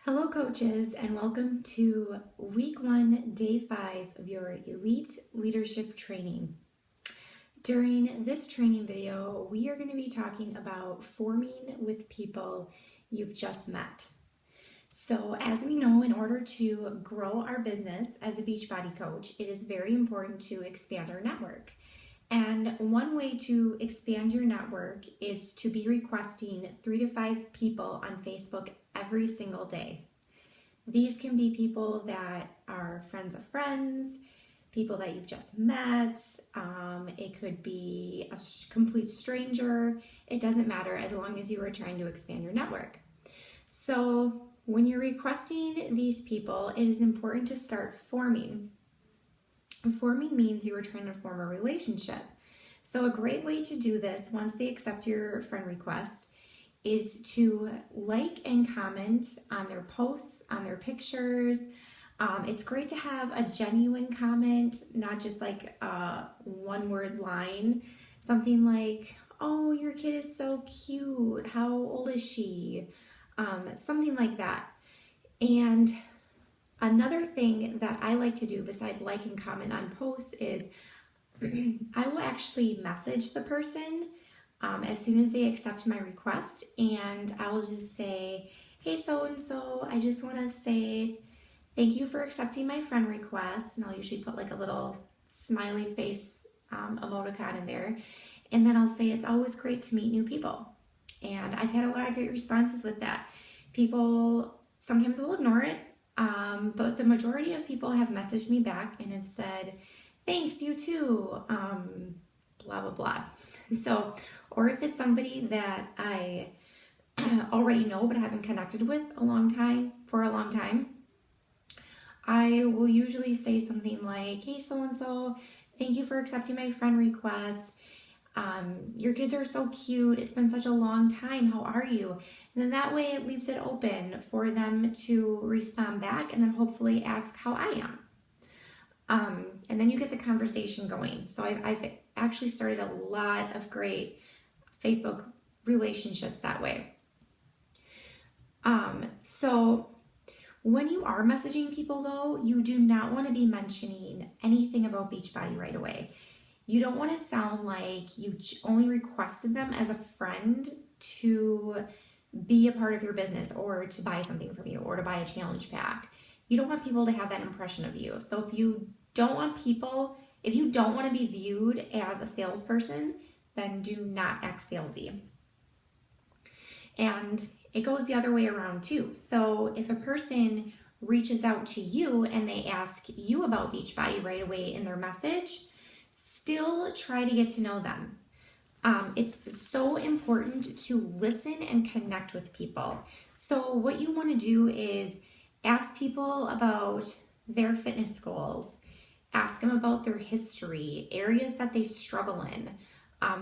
Hello, coaches, and welcome to week 1, day 5 of your Elite Leadership Training. During this training video, we are going to be talking about forming with people you've just met. So, as we know, in order to grow our business as a Beachbody coach, it is very important to expand our network. And one way to expand your network is to be requesting 3 to 5 people on Facebook every single day. These can be people that are friends of friends, people that you've just met. It could be a complete stranger. It doesn't matter as long as you are trying to expand your network. So when you're requesting these people, it is important to start forming. Forming means you are trying to form a relationship. So a great way to do this once they accept your friend request is to like and comment on their posts, on their pictures. It's great to have a genuine comment, not just like a one-word line. Something like, "Oh, your kid is so cute. How old is she?" Something like that. And another thing that I like to do besides like and comment on posts is I will actually message the person as soon as they accept my request, and I will just say, "Hey, so-and-so, I just want to say thank you for accepting my friend request," and I'll usually put like a little smiley face emoticon in there, and then I'll say, "It's always great to meet new people," and I've had a lot of great responses with that. People sometimes will ignore it, but the majority of people have messaged me back and have said, "Thanks, you too," blah, blah, blah. So, or if it's somebody that I already know but haven't connected with for a long time, I will usually say something like, "Hey, so-and-so, thank you for accepting my friend request. Your kids are so cute. It's been such a long time. How are you?" And then that way it leaves it open for them to respond back and then hopefully ask how I am. And then you get the conversation going. So I've actually started a lot of great Facebook relationships that way. So when you are messaging people though, you do not want to be mentioning anything about Beachbody right away. You don't want to sound like you only requested them as a friend to be a part of your business or to buy something from you or to buy a challenge pack. You don't want people to have that impression of you. So if you don't want to be viewed as a salesperson, then do not act salesy. And it goes the other way around too. So if a person reaches out to you and they ask you about Beachbody right away in their message, still try to get to know them. It's so important to listen and connect with people. So what you want to do is ask people about their fitness goals, ask them about their history, areas that they struggle in,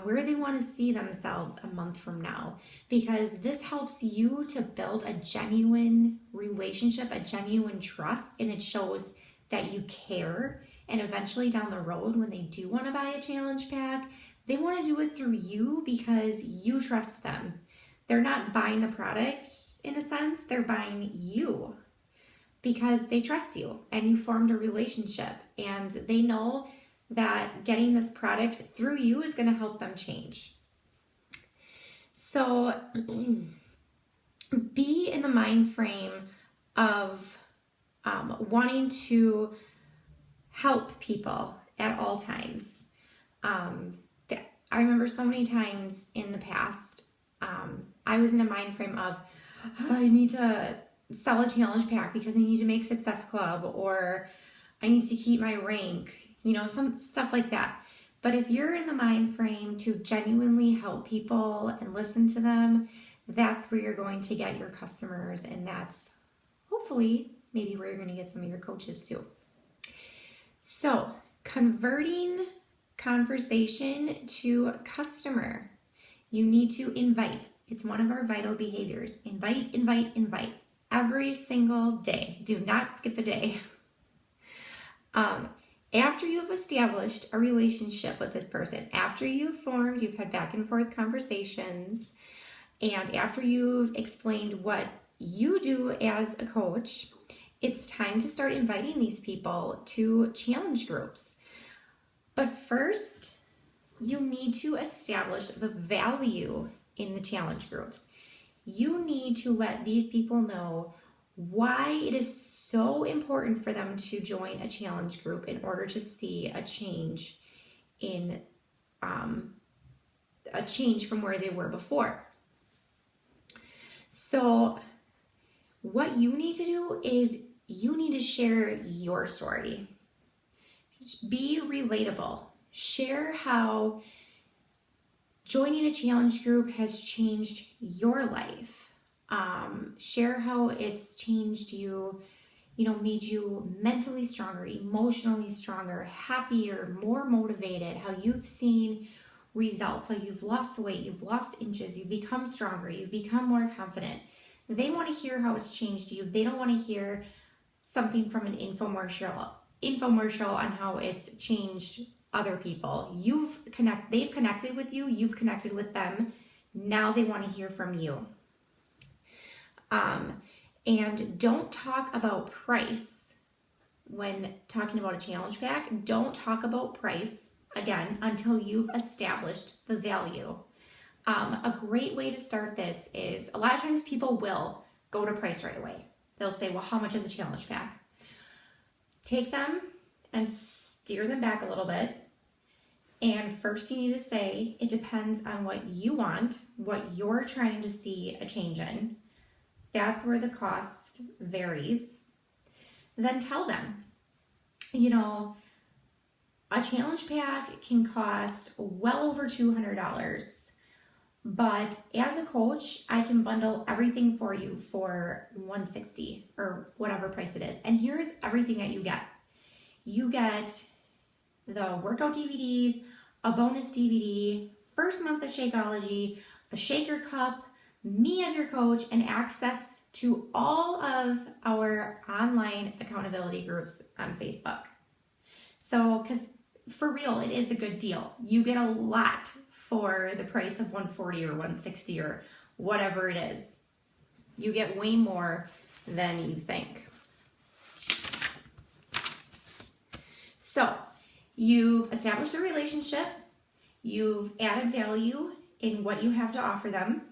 where they want to see themselves a month from now, because this helps you to build a genuine relationship, a genuine trust, and it shows that you care. And eventually down the road, when they do want to buy a challenge pack, they want to do it through you because you trust them. They're not buying the product in a sense, they're buying you because they trust you and you formed a relationship and they know that getting this product through you is going to help them change. So be in the mind frame of wanting to help people at all times. I remember so many times in the past, I was in a mind frame of, I need to sell a challenge pack because I need to make Success Club, or I need to keep my rank, some stuff like that. But if you're in the mind frame to genuinely help people and listen to them, that's where you're going to get your customers, and that's hopefully maybe where you're going to get some of your coaches too. So, converting conversation to customer. You need to invite. It's one of our vital behaviors. Invite, invite, invite. Every single day. Do not skip a day. After you've established a relationship with this person, after you've had back and forth conversations, and after you've explained what you do as a coach, it's time to start inviting these people to challenge groups. But first, you need to establish the value in the challenge groups. You need to let these people know why it is so important for them to join a challenge group in order to see a change in a change from where they were before. So what you need to do is you need to share your story. Be relatable. Share how joining a challenge group has changed your life. Share how it's changed you, made you mentally stronger, emotionally stronger, happier, more motivated, how you've seen results, how you've lost weight, you've lost inches, you've become stronger, you've become more confident. They want to hear how it's changed you. They don't want to hear something from an infomercial on how it's changed other people. They've connected with you, you've connected with them. Now they want to hear from you. And don't talk about price when talking about a challenge pack. Don't talk about price again until you've established the value. A great way to start this is, a lot of times people will go to price right away. They'll say, well, how much is a challenge pack? Take them and steer them back a little bit. And first you need to say, it depends on what you want, what you're trying to see a change in. That's where the cost varies. Then tell them, a challenge pack can cost well over $200, but as a coach, I can bundle everything for you for $160 or whatever price it is. And here's everything that you get. You get the workout DVDs, a bonus DVD, first month of Shakeology, a shaker cup, me as your coach, and access to all of our online accountability groups on Facebook. So, because for real, it is a good deal. You get a lot for the price of $140 or $160 or whatever it is. You get way more than you think. So, you've established a relationship, you've added value in what you have to offer them,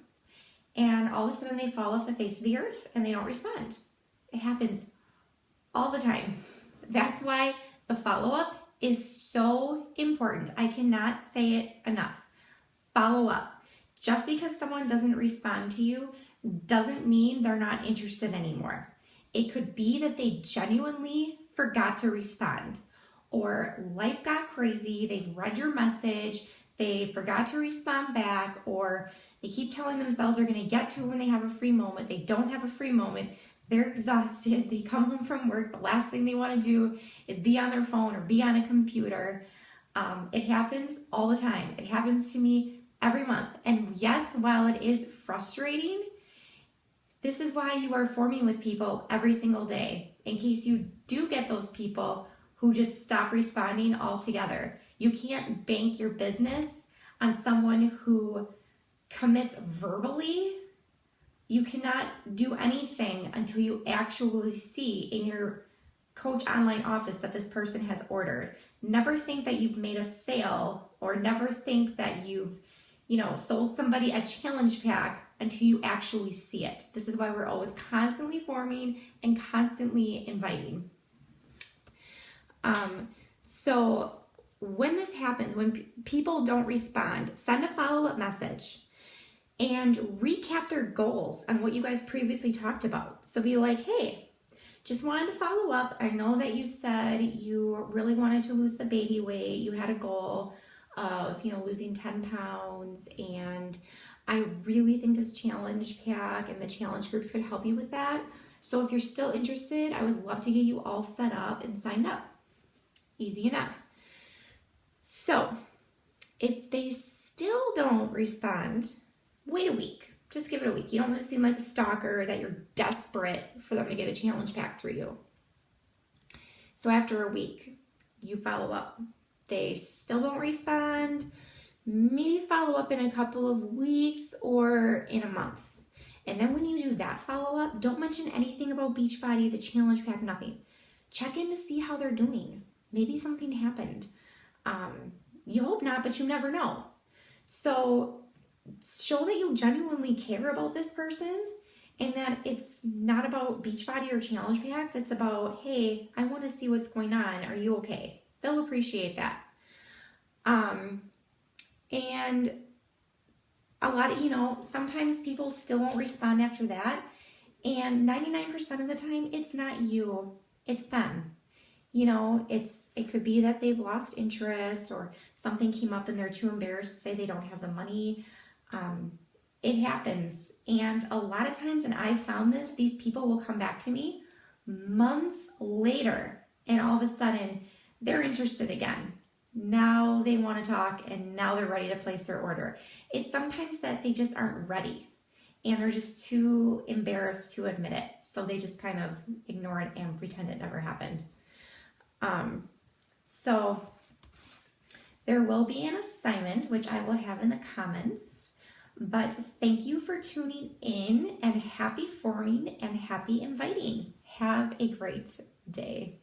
and all of a sudden they fall off the face of the earth and they don't respond. It happens all the time. That's why the follow-up is so important. I cannot say it enough. Follow up. Just because someone doesn't respond to you doesn't mean they're not interested anymore. It could be that they genuinely forgot to respond, or life got crazy, they've read your message, they forgot to respond back, or they keep telling themselves they're going to get to it when they have a free moment. They don't have a free moment. They're exhausted. They come home from work. The last thing they want to do is be on their phone or be on a computer. It happens all the time. It happens to me every month. And yes, while it is frustrating, this is why you are forming with people every single day, in case you do get those people who just stop responding altogether. You can't bank your business on someone who commits verbally. You cannot do anything until you actually see in your coach online office that this person has ordered. Never think that you've made a sale, or never think that you've, sold somebody a challenge pack until you actually see it. This is why we're always constantly forming and constantly inviting. So when this happens, when people don't respond, send a follow-up message and recap their goals on what you guys previously talked about. So be like, hey, just wanted to follow up. I know that you said you really wanted to lose the baby weight. You had a goal of, losing 10 pounds. And I really think this challenge pack and the challenge groups could help you with that. So if you're still interested, I would love to get you all set up and signed up. Easy enough. So if they still don't respond, wait a week. Just give it a week. You don't want to seem like a stalker, that you're desperate for them to get a challenge pack through you. So after a week, you follow up. They still don't respond. Maybe follow up in a couple of weeks or in a month. And then when you do that follow-up, don't mention anything about Beachbody, the challenge pack, nothing. Check in to see how they're doing. Maybe something happened. You hope not, but you never know. So show that you genuinely care about this person and that it's not about Beachbody or challenge packs. It's about, hey, I want to see what's going on. Are you okay? They'll appreciate that. And a lot of, sometimes people still won't respond after that. And 99% of the time, it's not you, it's them. It could be that they've lost interest or something came up and they're too embarrassed to say they don't have the money. It happens. And a lot of times, and I've found this, these people will come back to me months later and all of a sudden they're interested again. Now they want to talk and now they're ready to place their order. It's sometimes that they just aren't ready and they're just too embarrassed to admit it. So they just kind of ignore it and pretend it never happened. So there will be an assignment, which I will have in the comments, but thank you for tuning in and happy forming and happy inviting. Have a great day.